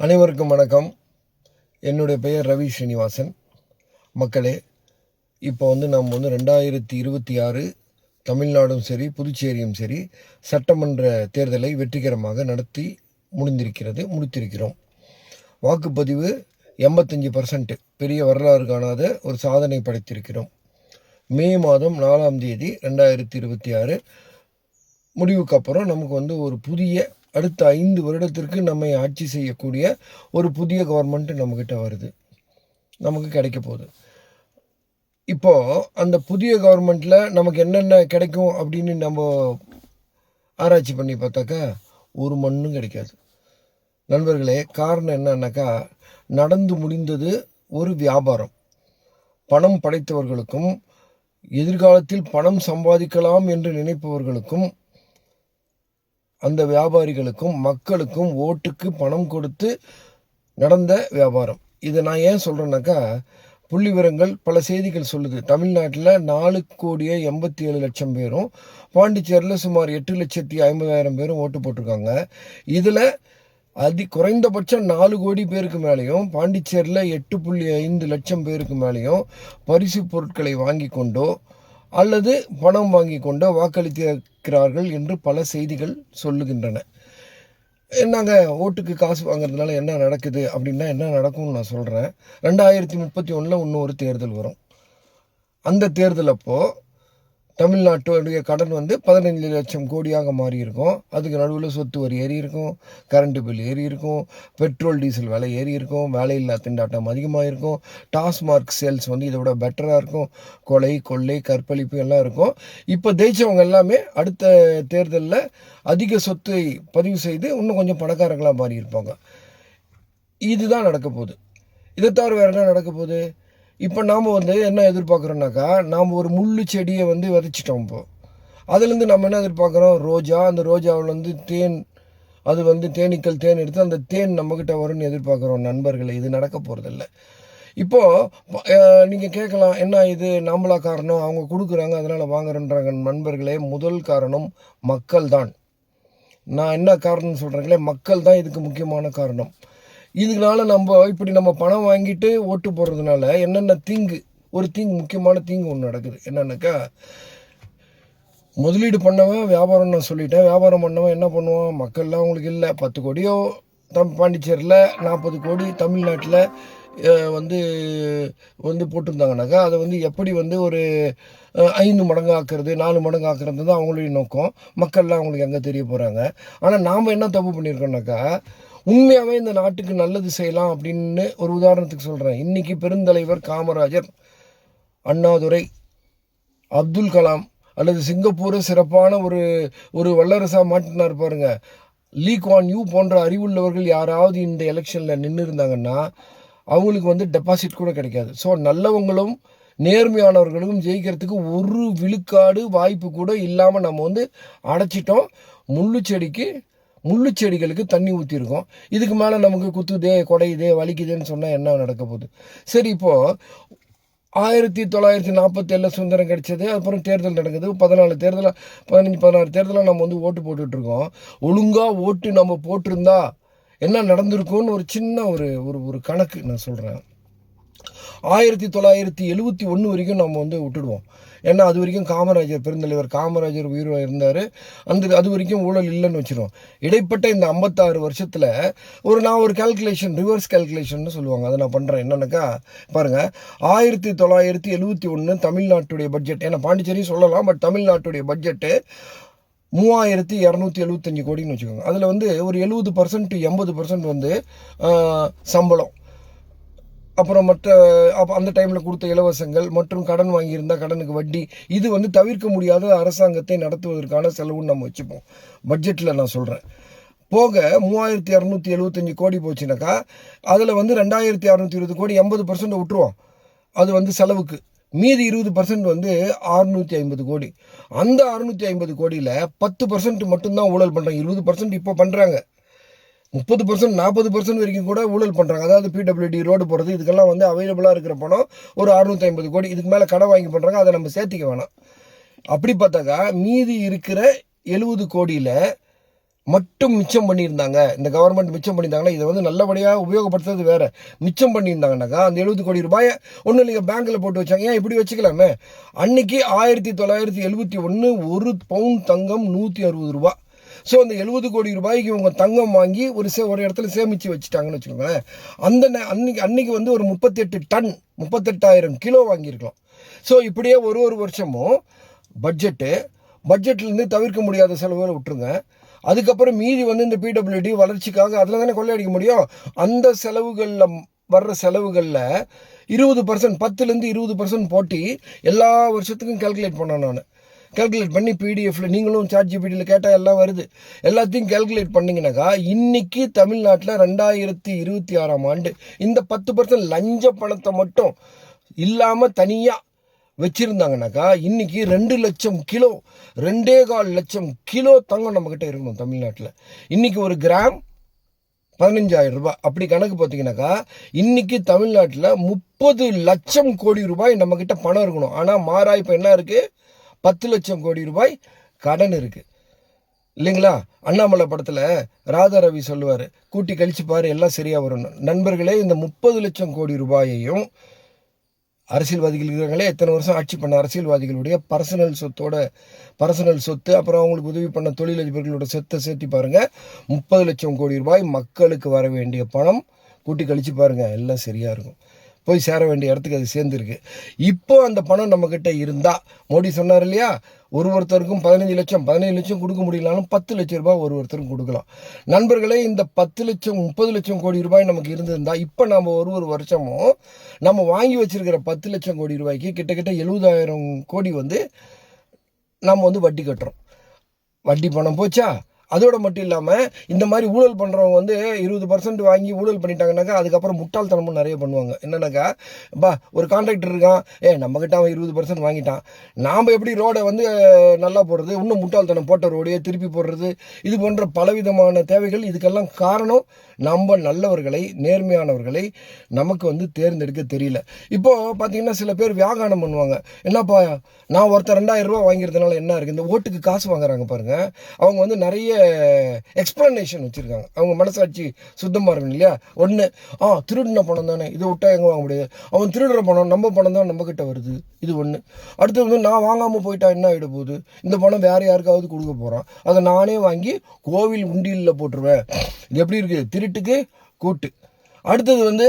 அனைவருக்கும் வணக்கம். என்னுடைய பெயர் ரவி ஸ்ரீனிவாசன். மக்களே, இப்போ நம்ம 2026 தமிழ்நாடும் சரி புதுச்சேரியும் சரி சட்டமன்ற தேர்தலை வெற்றிகரமாக நடத்தி முடித்திருக்கிறோம். வாக்குப்பதிவு 85%, பெரிய வரலாறு காணாத ஒரு சாதனை படைத்திருக்கிறோம். மே மாதம் 4ஆம் தேதி 2026 முடிவுக்கு அப்புறம் நமக்கு ஒரு புதிய அடுத்த 5 வருடத்திற்கு நம்மை ஆட்சி செய்யக்கூடிய ஒரு புதிய கவர்மெண்ட் நம்மக்கிட்ட வருது, நமக்கு கிடைக்க போகுது. இப்போது அந்த புதிய கவர்மெண்ட்டில் நமக்கு என்னென்ன கிடைக்கும் அப்படின்னு நம்ம ஆராய்ச்சி பண்ணி பார்த்தாக்கா ஒரு மண்ணும் கிடைக்காது நண்பர்களே. காரணம் என்னன்னாக்கா, நடந்து முடிந்தது ஒரு வியாபாரம். பணம் படைத்தவர்களுக்கும் எதிர்காலத்தில் பணம் சம்பாதிக்கலாம் என்று நினைப்பவர்களுக்கும் அந்த வியாபாரிகளுக்கும் மக்களுக்கும் ஓட்டுக்கு பணம் கொடுத்து நடந்த வியாபாரம். இதை நான் ஏன் சொல்கிறேன்னாக்கா, புள்ளி விவரங்கள் பல செய்திகள் சொல்லுது. தமிழ்நாட்டில் 4,87,00,000 பேரும், பாண்டிச்சேரியில் சுமார் 8,50,000 பேரும் ஓட்டு போட்டிருக்காங்க. இதில் குறைந்தபட்சம் 4 கோடி பேருக்கு மேலேயும், பாண்டிச்சேரியில் 8.5 லட்சம் பேருக்கு மேலேயும் பரிசு பொருட்களை வாங்கி கொண்டோ அல்லது பணம் வாங்கி கொண்டோ வாக்களித்திருக்கிறார்கள் என்று பல செய்திகள் சொல்லுகின்றன. என்னங்க ஓட்டுக்கு காசு வாங்குறதுனால என்ன நடக்குது அப்படின்னா, என்ன நடக்கும்னு நான் சொல்கிறேன். 2031 இன்னும் ஒரு தேர்தல் வரும். அந்த தேர்தல் அப்போது தமிழ்நாட்டுடைய கடன் 15 லட்சம் கோடியாக மாறி இருக்கும். அதுக்கு நடுவில் சொத்து வரி ஏறி இருக்கும், கரண்ட்டு பில் ஏறி இருக்கும், பெட்ரோல் டீசல் விலை ஏறி இருக்கும், வேலையில்லா திண்டாட்டம் அதிகமாக இருக்கும், டாஸ்மார்க் சேல்ஸ் இதை விட பெட்டராக இருக்கும், கொலை கொள்ளை கற்பழிப்பு எல்லாம் இருக்கும். இப்போ ஜெயிச்சவங்க எல்லாமே அடுத்த தேர்தலில் அதிக சொத்தை பதிவு செய்து இன்னும் கொஞ்சம் பணக்காரங்களாக மாறி இருப்பாங்க. இதுதான் நடக்க போகுது. இதை தவிர வேறு என்ன நடக்க போகுது? இப்போ நாம் என்ன எதிர்பார்க்குறோன்னாக்கா, நாம் ஒரு முள்ளு செடியை விதைச்சிட்டோம். இப்போது அதுலேருந்து நம்ம என்ன எதிர்பார்க்குறோம்? ரோஜா. அந்த ரோஜாவில் தேன், அது தேனீக்கள் தேன் எடுத்து அந்த தேன் நம்மக்கிட்ட வரும்னு எதிர்பார்க்குறோம். நண்பர்களை, இது நடக்க போகிறதில்ல. இப்போது நீங்கள் கேட்கலாம், என்ன இது நம்மளா காரணம், அவங்க கொடுக்குறாங்க அதனால் வாங்குறேன்றாங்க. நண்பர்களே, முதல் காரணம் மக்கள் தான். நான் என்ன காரணம்னு சொல்கிறேங்களே, மக்கள் தான் இதுக்கு முக்கியமான காரணம். இதனால நம்ம பணம் வாங்கிட்டு ஓட்டு போடுறதுனால என்னென்ன முக்கியமான தீங்கு ஒன்று நடக்குது. என்னன்னாக்கா, முதலீடு பண்ணவன் வியாபாரம், நான் சொல்லிட்டேன். வியாபாரம் பண்ணவன் என்ன பண்ணுவான்? மக்கள்லாம் அவங்களுக்கு இல்லை. 10 கோடியோ பாண்டிச்சேரியில், 40 கோடி தமிழ்நாட்டில் போட்டிருந்தாங்கனாக்கா, அதை எப்படி ஒரு 5 மடங்கு ஆக்குறது, 4 மடங்கு ஆக்குறது தான் அவங்களுடைய நோக்கம். மக்கள்லாம் அவங்களுக்கு எங்கே தெரிய போகிறாங்க. ஆனால் நாம் என்ன தப்பு பண்ணியிருக்கோம்னாக்கா, உண்மையாகவே இந்த நாட்டுக்கு நல்லது செய்யலாம் அப்படின்னு ஒரு உதாரணத்துக்கு சொல்கிறேன். இன்றைக்கி பெருந்தலைவர் காமராஜர், அண்ணாதுரை, அப்துல் கலாம் அல்லது சிங்கப்பூரை சிறப்பான ஒரு வல்லரசாக மாற்றினார் பாருங்க. லீ குவான் யூ போன்ற அறிவுள்ளவர்கள் யாராவது இந்த எலெக்ஷனில் நின்று இருந்தாங்கன்னா அவங்களுக்கு டெபாசிட் கூட கிடைக்காது. ஸோ நல்லவங்களும் நேர்மையானவர்களும் ஜெயிக்கிறதுக்கு ஒரு விழுக்காடு வாய்ப்பு கூட இல்லாமல் நம்ம அடைச்சிட்டோம். முள்ளு செடிகளுக்கு தண்ணி ஊற்றிருக்கோம். இதுக்கு மேலே நமக்கு குத்துதே, கொடையுதே, வலிக்குதேன்னு சொன்னால் என்ன நடக்க போகுது? சரி, இப்போது 1947 சுதந்திரம் கிடைச்சது. அப்புறம் தேர்தல் நடக்குது. 15 16 தேர்தலாக நம்ம ஓட்டு போட்டுட்ருக்கோம். ஒழுங்காக ஓட்டு நம்ம போட்டிருந்தா என்ன நடந்திருக்கும்னு ஒரு சின்ன ஒரு கணக்கு நான் சொல்கிறேன். 1971 வரைக்கும் நம்ம விட்டுடுவோம். ஏன்னா அது வரைக்கும் பெருந்தலைவர் காமராஜர் உயிரோடு இருந்தார். அது வரைக்கும் ஊழல் இல்லைன்னு வச்சிடும். இடைப்பட்ட இந்த 56 வருஷத்தில் நான் ஒரு ரிவர்ஸ் கேல்குலேஷன் சொல்லுவாங்க, அதை நான் பண்ணுறேன். என்னன்னாக்கா பாருங்கள், 1971 தமிழ்நாட்டுடைய பட்ஜெட், ஏன்னா பாண்டிச்சேரியும் சொல்லலாம், பட் தமிழ்நாட்டுடைய பட்ஜெட்டு 3275 கோடின்னு வச்சுக்கோங்க. அதில் ஒரு 70% 80% சம்பளம், அப்புறம் அந்த டைமில் கொடுத்த இலவசங்கள் மற்றும் கடன் வாங்கியிருந்தால் கடனுக்கு வட்டி, இது தவிர்க்க முடியாத அரசாங்கத்தை நடத்துவதற்கான செலவுன்னு நம்ம வச்சுப்போம் பட்ஜெட்டில். நான் சொல்கிறேன், போக 3275 கோடி போச்சுனாக்கா அதில் 2620 கோடி 80% விட்டுருவோம். அது செலவுக்கு. மீதி 20% 650 கோடி. அந்த 650 கோடியில் 10% மட்டும்தான் ஊழல் பண்ணுறாங்க. 20% இப்போ பண்ணுறாங்க. 30% 40% வரைக்கும் கூட ஊழல் பண்ணுறாங்க. அதாவது பிடபிள்யூடி ரோடு போகிறது, இதுக்கெல்லாம் அவைலபிளாக இருக்கிற பணம் ஒரு 650 கோடி. இதுக்கு மேலே கடை வாங்கி பண்ணுறாங்க. அதை நம்ம சேர்த்திக்க வேணாம். அப்படி பார்த்தாக்கா மீதி இருக்கிற 70 கோடியில் மட்டும் மிச்சம் பண்ணியிருந்தாங்க, இந்த கவர்மெண்ட் மிச்சம் பண்ணியிருந்தாங்கன்னா, இதை வந்து நல்லபடியாக உபயோகப்படுத்துறது வேற. மிச்சம் பண்ணியிருந்தாங்கன்னாக்கா அந்த 70 கோடி ரூபாயை ஒன்றும் இல்லைங்க பேங்க்கில் போட்டு வச்சாங்க. ஏன் இப்படி வச்சுக்கலாமே? அன்னைக்கு 1971 ஒரு பவுன் தங்கம் 160 ரூபா. ஸோ அந்த 70 கோடி ரூபாய்க்கு இவங்க தங்கம் வாங்கி ஒரு இடத்துல சேமித்து வச்சுட்டாங்கன்னு வச்சுக்கோங்களேன். அன்னைக்கு வந்து ஒரு 38 டன் 38,000 கிலோ வாங்கியிருக்கலாம். ஸோ இப்படியே ஒரு வருஷமும் பட்ஜெட்லேருந்து தவிர்க்க முடியாத செலவுகளை விட்டுருங்க. அதுக்கப்புறம் மீதி வந்து இந்த பிடபிள்யூடி வளர்ச்சிக்காக அதில் தானே கொள்ளையடிக்க முடியும். அந்த செலவுகளில் வர்ற செலவுகளில் 20%, 10லேருந்து 20% போட்டி எல்லா வருஷத்துக்கும் கேல்குலேட் பண்ணேன் நான். கேல்குலேட் பண்ணி பிடிஎஃப்ல நீங்களும் சாட்ஜிபிடியில் கேட்டால் எல்லாம் வருது. எல்லாத்தையும் கேல்குலேட் பண்ணிங்கனாக்கா இன்னைக்கு தமிழ்நாட்டில் 2026ஆம் ஆண்டு இந்த 10% லஞ்ச பணத்தை மட்டும் இல்லாமல் தனியாக வச்சிருந்தாங்கனாக்கா இன்னைக்கு 2 லட்சம் கிலோ 2.25 லட்சம் கிலோ தங்கம் நம்மக்கிட்ட இருக்கணும் தமிழ்நாட்டில். இன்னைக்கு ஒரு கிராம் 15,000 ரூபாய். அப்படி கணக்கு பார்த்தீங்கன்னாக்கா இன்னைக்கு தமிழ்நாட்டில் 30 லட்சம் கோடி ரூபாய் நம்மக்கிட்ட பணம் இருக்கணும். ஆனால் மாறா இப்போ என்ன இருக்குது? 10 லட்சம் கோடி ரூபாய் கடன் இருக்குது இல்லைங்களா? அண்ணாமலை படத்தில் ராதா ரவி சொல்லுவார், கூட்டி கழிச்சு பாரு எல்லாம் சரியாக வரும். நண்பர்களே, இந்த 30 லட்சம் கோடி ரூபாயையும் அரசியல்வாதிகள் இருக்கிறாங்களே, எத்தனை வருஷம் ஆட்சி பண்ண அரசியல்வாதிகளுடைய பர்சனல் சொத்து, அப்புறம் அவங்களுக்கு உதவி பண்ண தொழிலதிபர்களோட சொத்தை சேர்த்து பாருங்க. 30 லட்சம் கோடி ரூபாய் மக்களுக்கு வர வேண்டிய பணம் கூட்டி கழிச்சு பாருங்க, எல்லாம் சரியா இருக்கும். போய் சேர வேண்டிய இடத்துக்கு அது சேர்ந்துருக்கு. இப்போ அந்த பணம் நம்மக்கிட்ட இருந்தால், மோடி சொன்னார் இல்லையா, ஒருத்தருக்கும் 15 லட்சம் கொடுக்க முடியலனாலும் 10 லட்சம் ரூபாய் ஒருத்தருக்கும் கொடுக்கலாம். நண்பர்களே, இந்த 10 லட்சம் 30 லட்சம் கோடி ரூபாய் நமக்கு இருந்திருந்தா இப்போ நம்ம ஒரு வருஷமும் நம்ம வாங்கி வச்சிருக்கிற 10 லட்சம் கோடி ரூபாய்க்கு கிட்டத்தட்ட 70,000 கோடி வந்து நம்ம வந்து வட்டி கட்டுறோம். வட்டி பணம் போச்சா? அதோட மட்டும் இல்லாமல் இந்த மாதிரி ஊழல் பண்ணுறவங்க வந்து 20% வாங்கி ஊழல் பண்ணிட்டாங்கன்னாக்கா அதுக்கப்புறம் முட்டாள்தனமும் நிறைய பண்ணுவாங்க. என்னன்னாக்கா, ஒரு கான்ட்ராக்டர் இருக்கான், நம்மக்கிட்ட அவன் 20% வாங்கிட்டான், நாம் எப்படி ரோடை வந்து நல்லா போடுறது, இன்னும் முட்டாள்தனம் போட்ட ரோடையே திருப்பி போடுறது, இது போன்ற பலவிதமான தேவைகள். இதுக்கெல்லாம் காரணம் நம்ம நல்லவர்களை, நேர்மையானவர்களை நமக்கு வந்து தேர்ந்தெடுக்க தெரியல. இப்போது பார்த்தீங்கன்னா சில பேர் வியாகானம் பண்ணுவாங்க. என்னப்பா, நான் ஒருத்தர் 2,000 ரூபா வாங்கிறதுனால என்ன இருக்குது? இந்த ஓட்டுக்கு காசு வாங்குறாங்க பாருங்கள், அவங்க வந்து நிறைய எக்ஸ்பிளனேஷன் வச்சுருக்காங்க. அவங்க மனசாட்சி சுத்தமாக இருக்கணும் இல்லையா? ஒன்று, திருடின பணம் தானே, இதை விட்டா எங்கே வாங்க முடியாது, அவன் திருடுற பணம் நம்ம பணம் தான் நம்மக்கிட்ட வருது, இது ஒன்று. அடுத்தது வந்து நான் வாங்காமல் போயிட்டா என்ன ஆகிட போகுது, இந்த பணம் வேறு யாருக்காவது கொடுக்க போகிறான், அதை நானே வாங்கி கோவில் உண்டியலில் போட்டுருவேன். இது எப்படி இருக்குது? திருட்டுக்கு கூட்டு. அடுத்தது வந்து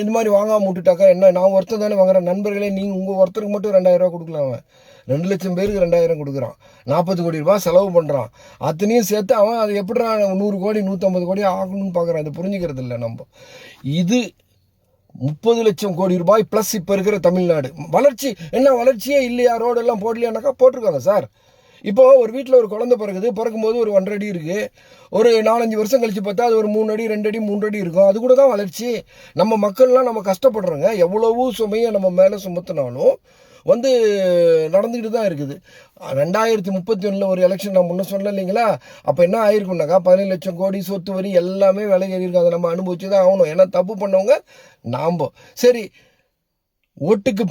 இந்த மாதிரி வாங்காமல் விட்டுட்டாக்கா என்ன, நான் ஒருத்தர் தானே வாங்குறேன். நண்பர்களே, நீங்கள் உங்கள் ஒருத்தருக்கு மட்டும் 2,000 ரூபா கொடுக்கலாம். அவன் 2 லட்சம் பேருக்கு 2,000 கொடுக்குறான், 40 கோடி ரூபாய் செலவு பண்ணுறான். அத்தனையும் சேர்த்து அவன் அது எப்படி 100 கோடி 150 கோடி ஆகணும்னு பார்க்குறான். இது புரிஞ்சுக்கிறது இல்லை நம்ம. இது 30 லட்சம் கோடி ரூபாய் ப்ளஸ் இப்போ இருக்கிற தமிழ்நாடு. வளர்ச்சி என்ன? வளர்ச்சியே இல்லையா? ரோடெல்லாம் போடலையானாக்கா போட்டிருக்காங்க சார். இப்போது ஒரு வீட்டில் ஒரு குழந்தை பிறக்கும்போது ஒரு 1.5 அடி இருக்குது. ஒரு 4-5 வருஷம் கழித்து பார்த்தா அது ஒரு 3 அடி 2 அடி 3 அடி இருக்கும். அது கூட தான் வளர்ச்சி. நம்ம மக்கள்லாம் நம்ம கஷ்டப்படுறோங்க. எவ்வளவோ சுமையை நம்ம மேலே சுமத்தினாலும் வந்து நடந்துக்கிட்டு தான் இருக்குது. 2031 ஒரு எலெக்ஷன் நான் முன்ன சொன்னேன் இல்லைங்களா? அப்போ என்ன ஆயிருக்கும்னாக்கா 17 லட்சம் கோடி சொத்து வரி எல்லாமே விலை ஏறியிருக்கும். அதை நம்ம அனுபவிச்சு தான் ஆகணும். ஏன்னா தப்பு பண்ணவங்க நாம். சரி, ஓட்டுக்கு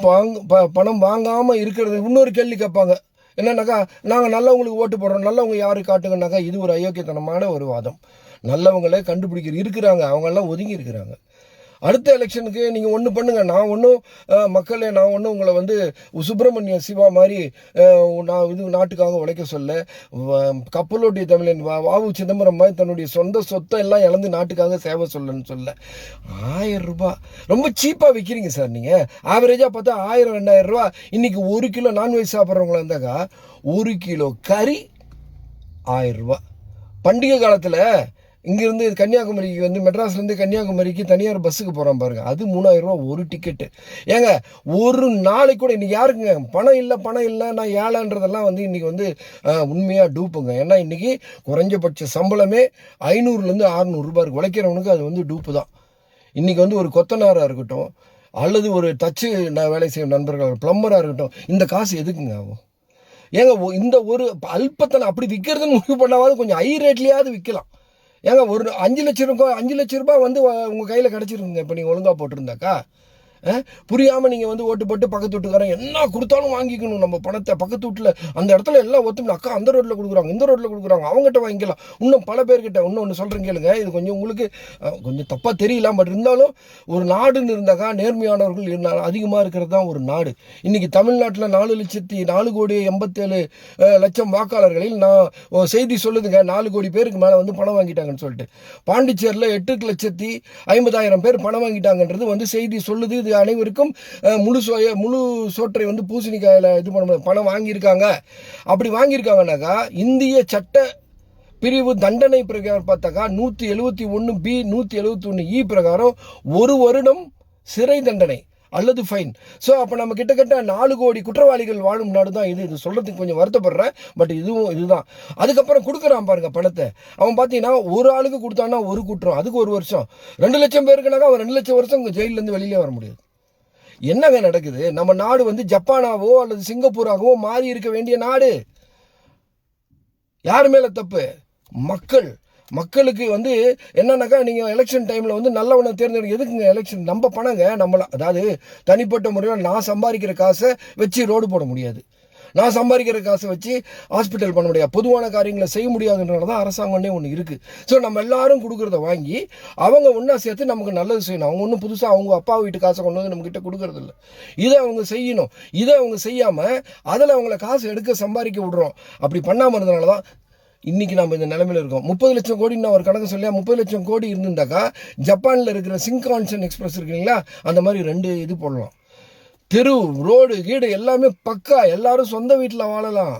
பணம் வாங்காமல் இருக்கிறது. இன்னொரு கேள்வி கேட்பாங்க, என்னன்னாக்கா, நாங்கள் நல்லவங்களுக்கு ஓட்டு போடுறோம், நல்லவங்க யாரு காட்டுங்கன்னாக்கா, இது ஒரு அயோக்கியத்தனமான ஒரு வாதம். நல்லவங்களே இருக்கிறாங்க, அவங்கெல்லாம் ஒதுங்கி இருக்கிறாங்க. அடுத்த எலெக்ஷனுக்கு நீங்கள் ஒன்று பண்ணுங்கள். நான் ஒன்றும் உங்களை வந்து சுப்பிரமணிய சிவா மாதிரி நான் இது நாட்டுக்காக உழைக்க சொல்ல, கப்பலோட்டிய தமிழன் வாவு சிதம்பரம் மாதிரி தன்னுடைய சொந்த சொத்தை எல்லாம் இழந்து நாட்டுக்காக சேவை சொல்லன்னு சொல்ல. 1000 ரூபாய் ரொம்ப சீப்பாக விற்கிறீங்க சார். நீங்கள் ஆவரேஜாக பார்த்தா 1000 2,000 ரூபா. இன்றைக்கி 1 கிலோ நான்வெஜ் சாப்பிட்றவங்களா இருந்தாக்கா 1 கிலோ கறி 1000 ரூபா. பண்டிகை காலத்தில் இங்கேருந்து கன்னியாகுமரிக்கு வந்து மெட்ராஸ்லேருந்து கன்னியாகுமரிக்கு தனியார் பஸ்ஸுக்கு போகிறோம் பாருங்கள், அது 3,000 ரூபா ஒரு டிக்கெட்டு. ஏங்க, ஒரு நாளைக்கு கூட இன்றைக்கி யாருக்குங்க பணம் இல்லை நான் ஏழைன்றதெல்லாம் வந்து இன்றைக்கி வந்து உண்மையாக டூப்புங்க. ஏன்னா இன்றைக்கி குறைஞ்சபட்ச சம்பளமே 500லேருந்து 600 ரூபா இருக்குது. உழைக்கிறவனுக்கு அது வந்து டூப்பு தான். இன்றைக்கி வந்து ஒரு கொத்தனாராக இருக்கட்டும், அல்லது ஒரு தச்சு வேலை செய்யும் நண்பர்கள், பிளம்பராக இருக்கட்டும், இந்த காசு எதுக்குங்க ஆகும்? ஏங்க, இந்த ஒரு அல்பத்தனை அப்படி விற்கிறதுன்னு முடிவு பண்ணாவது கொஞ்சம் ஹை ரேட்லேயாவது விற்கலாம். ஏங்க, ஒரு 5 லட்சம் ரூபாய் வந்து உங்கள் கையில் கிடச்சிருக்குங்க இப்போ நீங்கள் ஒழுங்காக போட்டிருந்தாக்கா. புரியாமல் நீங்கள் வந்து ஓட்டு போட்டு பக்கத்து வீட்டுக்காரன் என்ன கொடுத்தாலும் வாங்கிக்கணும் நம்ம பணத்தை. பக்கத்து வீட்டில் அந்த இடத்துல எல்லாம் ஒத்துமை, அக்கா அந்த ரோட்டில் கொடுக்குறாங்க, இந்த ரோட்டில் கொடுக்குறாங்க, அவங்ககிட்ட வாங்கிக்கலாம். இன்னும் பல பேர்கிட்ட இன்னொன்று சொல்கிறேன் கேளுங்க. இது கொஞ்சம் உங்களுக்கு கொஞ்சம் தப்பாக தெரியலாம், பட் இருந்தாலும் ஒரு நாடுன்னு இருந்தாக்கா நேர்மையானவர்கள் இருந்தாலும் அதிகமாக இருக்கிறது தான் ஒரு நாடு. இன்றைக்கி தமிழ்நாட்டில் 4,87 வாக்காளர்களில் நான் செய்தி சொல்லுதுங்க, 4 கோடி பேருக்கு மேலே வந்து பணம் வாங்கிட்டாங்கன்னு சொல்லிட்டு. பாண்டிச்சேரியில் 8,50,000 பேர் பணம் வாங்கிட்டாங்கன்றது வந்து செய்தி சொல்லுது. இது அனைவருக்கும் முழு சோற்றை வந்து பூசணிக்காயில இது பண்ண பணம் வாங்கியிருக்காங்க. அப்படி வாங்கியிருக்காங்கன்னாக்கா இந்திய சட்ட பிரிவு தண்டனை பிரகாரம் பார்த்தாக்கா 171B 171E பிரகாரம் 1 வருடம் சிறை தண்டனை அல்லது ஃபைன். ஸோ அப்போ நம்ம கிட்டத்தட்ட 4 கோடி குற்றவாளிகள் வாழும் நாடு தான் இது. இது சொல்கிறதுக்கு கொஞ்சம் வருத்தப்படுறேன், பட் இதுதான். அதுக்கப்புறம் கொடுக்குறான் பாருங்க பணத்தை. அவன் பார்த்தீங்கன்னா ஒரு ஆளுக்கு கொடுத்தான்னா ஒரு குற்றம், அதுக்கு 1 வருஷம். 2 லட்சம் பேருக்குனாக்கா அவன் 2 லட்சம் வருஷம் ஜெயிலேருந்து வெளியிலே வர முடியாது. என்னங்க நடக்குது? நம்ம நாடு வந்து ஜப்பானாவோ அல்லது சிங்கப்பூராகவோ மாறி இருக்க வேண்டிய நாடு. யார் மேலே தப்பு? மக்களுக்கு வந்து என்னன்னாக்கா, நீங்கள் எலெக்ஷன் டைமில் வந்து நல்லவனை தேர்ந்தெடுக்க எதுக்குங்க எலெக்ஷன்? நம்ம பணங்க அதாவது தனிப்பட்ட முறையில் நான் சம்பாதிக்கிற காசை வச்சு ரோடு போட முடியாது, நான் சம்பாதிக்கிற காசை வச்சு ஹாஸ்பிட்டல் பண்ண முடியாது, பொதுவான காரியங்களை செய்ய முடியாதுன்றனால தான் அரசாங்கம்னே ஒன்று இருக்குது. ஸோ நம்ம எல்லாரும் கொடுக்குறத வாங்கி அவங்க ஒன்றா சேர்த்து நமக்கு நல்லது செய்யணும். அவங்க ஒன்றும் புதுசாக அவங்க அப்பா வீட்டு காசை கொண்டு வந்து நம்மக்கிட்ட கொடுக்கறது இல்லை. இதை அவங்க செய்யணும். இதை அவங்க செய்யாமல் அதில் அவங்கள காசு எடுக்க சம்பாதிக்க விடுறோம். அப்படி பண்ணாமல் இருந்தனால தான் இன்றைக்கி நம்ம இந்த நிலைமையில் இருக்கோம். 30 லட்சம் கோடின்னு ஒரு கணக்கு சொல்லியா, 30 லட்சம் கோடி இருந்திருந்தாக்கா ஜப்பானில் இருக்கிற சிங்கான்சன் எக்ஸ்பிரஸ் இருக்குங்களா, அந்த மாதிரி 2 இது போடலாம். தெரு ரோடு கீடு எல்லாமே பக்கா, எல்லாரும் சொந்த வீட்டில் வாழலாம்.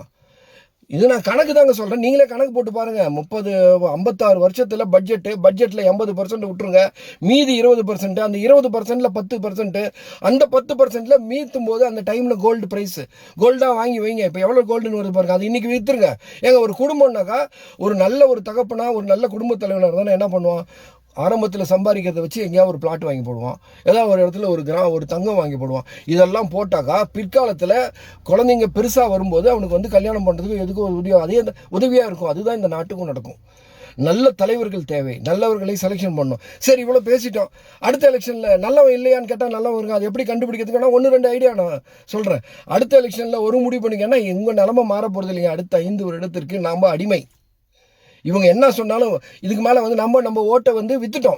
இது நான் கணக்கு தாங்க சொல்கிறேன், நீங்களே கணக்கு போட்டு பாருங்கள். 56 வருஷத்தில் பட்ஜெட்டில் 80% விட்டுருங்க, மீதி 20%. அந்த 20%ல் 10%, அந்த 10%ல் மீத்தும் போது அந்த டைமில் கோல்டு ப்ரைஸ் கோல்டாக வாங்கி வைங்க. இப்போ எவ்வளோ கோல்டுன்னு வருது பாருங்க, அது இன்றைக்கி விற்றுருங்க. ஒரு குடும்பம்னாக்கா ஒரு நல்ல ஒரு தகப்பனா ஒரு நல்ல குடும்பத் தலைவனாக தானே என்ன பண்ணுவான், ஆரம்பத்தில் சம்பாதிக்கிறத வச்சு எங்கேயாவது ஒரு பிளாட் வாங்கி போடுவான், ஏதாவது ஒரு இடத்துல ஒரு தங்கம் வாங்கி போடுவான். இதெல்லாம் போட்டாக்கா பிற்காலத்தில் குழந்தைங்க பெருசாக வரும்போது அவனுக்கு வந்து கல்யாணம் பண்ணுறதுக்கு எதுக்கும் அதே உதவியாக இருக்கும். அதுதான் இந்த நாட்டுக்கும் நடக்கும். நல்ல தலைவர்கள் தேவை, நல்லவர்களை செலெக்ஷன் பண்ணணும். சரி, இவ்வளோ பேசிட்டோம். அடுத்த எலெக்ஷனில் நல்லவன் இல்லையான்னு கேட்டால் நல்லவன் இருக்கும். அது எப்படி கண்டுபிடிக்கிறதுக்குன்னா 1-2 ஐடியா நான் சொல்கிறேன். அடுத்த எலெக்ஷனில் ஒரு முடிவு பண்ணிங்கன்னா எங்கள் நிலமை மாற போகிறது இல்லைங்க. அடுத்த 5 வருடத்திற்கு நாம் அடிமை. இவங்க என்ன சொன்னாலும் இதுக்கு மேலே வந்து நம்ம ஓட்டை வந்து வித்துட்டோம்.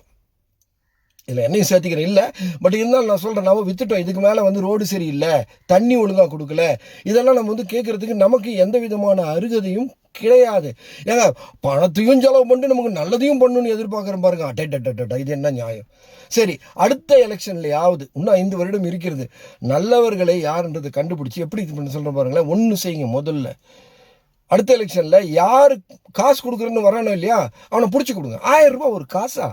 இதில் என்னையும் சேர்த்துக்கிறேன் இல்லை, பட் இருந்தாலும் நான் சொல்கிறேன், நம்ம வித்துட்டோம். இதுக்கு மேலே வந்து ரோடு சரியில்லை, தண்ணி ஒழுங்காக கொடுக்கல, இதெல்லாம் நம்ம வந்து கேட்குறதுக்கு நமக்கு எந்த விதமான அருகதையும் கிடையாது. ஏங்க பணத்தையும் செலவு பண்ணிட்டு நமக்கு நல்லதையும் பண்ணணும்னு எதிர்பார்க்குறேன் பாருங்க. அட்டை இது என்ன நியாயம்? சரி, அடுத்த எலெக்ஷன்லையாவது இன்னும் 5 வருடம் இருக்கிறது, நல்லவர்களை யாருன்றதை கண்டுபிடிச்சி எப்படி இது பண்ண சொல்கிற பாருங்களேன். ஒன்று செய்யுங்க. முதல்ல அடுத்த எலெக்ஷனில் யார் காசு கொடுக்குறேன்னு வரானோ இல்லையா, அவனை பிடிச்சி கொடுங்க. 1000 ரூபாய் ஒரு காசா?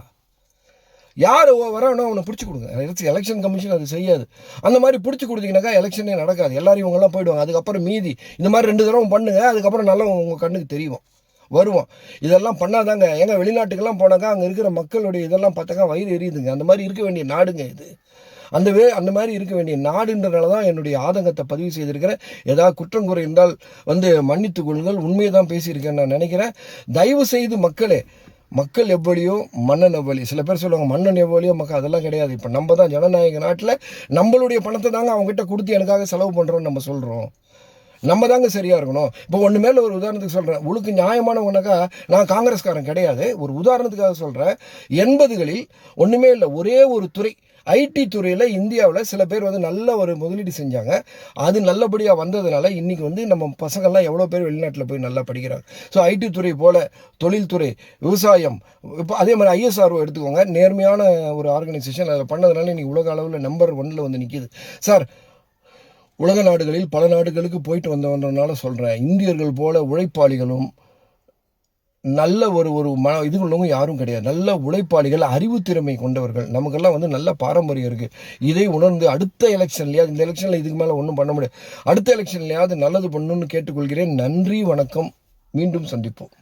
யார் வரானோ அவனை பிடிச்சி கொடுங்க. எலெக்ஷன் கமிஷன் அது செய்யாது. அந்த மாதிரி பிடிச்சி கொடுத்தீங்கன்னாக்கா எலெக்ஷனே நடக்காது. எல்லாரும் இவங்கெல்லாம் போயிடுவாங்க. அதுக்கப்புறம் மீதி இந்த மாதிரி 2 தடவை பண்ணுங்க, அதுக்கப்புறம் நல்லா உங்கள் கண்ணுக்கு தெரியும் வருவோம். இதெல்லாம் பண்ணாதாங்க. வெளிநாட்டுக்கெல்லாம் போனாக்கா அங்கே இருக்கிற மக்களுடைய இதெல்லாம் பார்த்தாக்கா வயிறு எரியுதுங்க. அந்த மாதிரி இருக்க வேண்டிய நாடுங்க இது. அந்த மாதிரி இருக்க வேண்டிய நாடுன்றனால தான் என்னுடைய ஆதங்கத்தை பதிவு செய்திருக்கிறேன். ஏதாவது குற்றம் குறை இருந்தால் வந்து மன்னித்து கொள்ளுங்கள். உண்மையை தான் பேசியிருக்கேன்னு நான் நினைக்கிறேன். தயவு செய்து மக்கள் எவ்வளியோ மன்னன் எவ்வளி. சில பேர் சொல்லுவாங்க மன்னன் எவ்வளியோ மக்கள், அதெல்லாம் கிடையாது. இப்போ நம்ம தான் ஜனநாயக நாட்டில் நம்மளுடைய பணத்தை தாங்க அவங்ககிட்ட கொடுத்து எனக்காக செலவு பண்ணுறோன்னு நம்ம சொல்கிறோம். நம்ம தாங்க சரியாக இருக்கணும். இப்போ ஒன்று மேலே ஒரு உதாரணத்துக்கு சொல்கிறேன். உங்களுக்கு நியாயமானவனாக்கா நான் காங்கிரஸ்காரன் கிடையாது. ஒரு உதாரணத்துக்காக சொல்கிறேன். 80களில் ஒன்றுமே இல்லை, ஒரே ஒரு துறை ஐடி துறையில் இந்தியாவில் சில பேர் வந்து நல்ல ஒரு முதலீடு செஞ்சாங்க. அது நல்லபடியாக வந்ததுனால இன்றைக்கி வந்து நம்ம பசங்கள்லாம் எவ்வளோ பேர் வெளிநாட்டில் போய் நல்லா படிக்கிறாங்க. ஸோ ஐடி துறை போல் தொழில்துறை, விவசாயம், இப்போ அதே மாதிரி ISRO எடுத்துக்கோங்க. நேர்மையான ஒரு ஆர்கனைசேஷன் அதில் பண்ணதுனால இன்றைக்கி உலக அளவில் நம்பர் 1ல் வந்து நிற்கிது. சார், உலக நாடுகளில் பல நாடுகளுக்கு போயிட்டு வந்தவன்றனால சொல்கிறேன், இந்தியர்கள் போல உழைப்பாளிகளும் நல்ல ஒரு இதுக்குள்ளவங்க யாரும் கிடையாது. நல்ல உழைப்பாளிகள், அறிவு திறமை கொண்டவர்கள். நமக்கெல்லாம் வந்து நல்ல பாரம்பரியம் இருக்குது. இதை உணர்ந்து அடுத்த எலெக்ஷன்லையாவது, இந்த எலெக்ஷனில் இதுக்கு மேலே ஒன்றும் பண்ண முடியாது, அடுத்த எலெக்ஷன்லையாவது நல்லது பண்ணணும்னு கேட்டுக்கொள்கிறேன். நன்றி, வணக்கம். மீண்டும் சந்திப்போம்.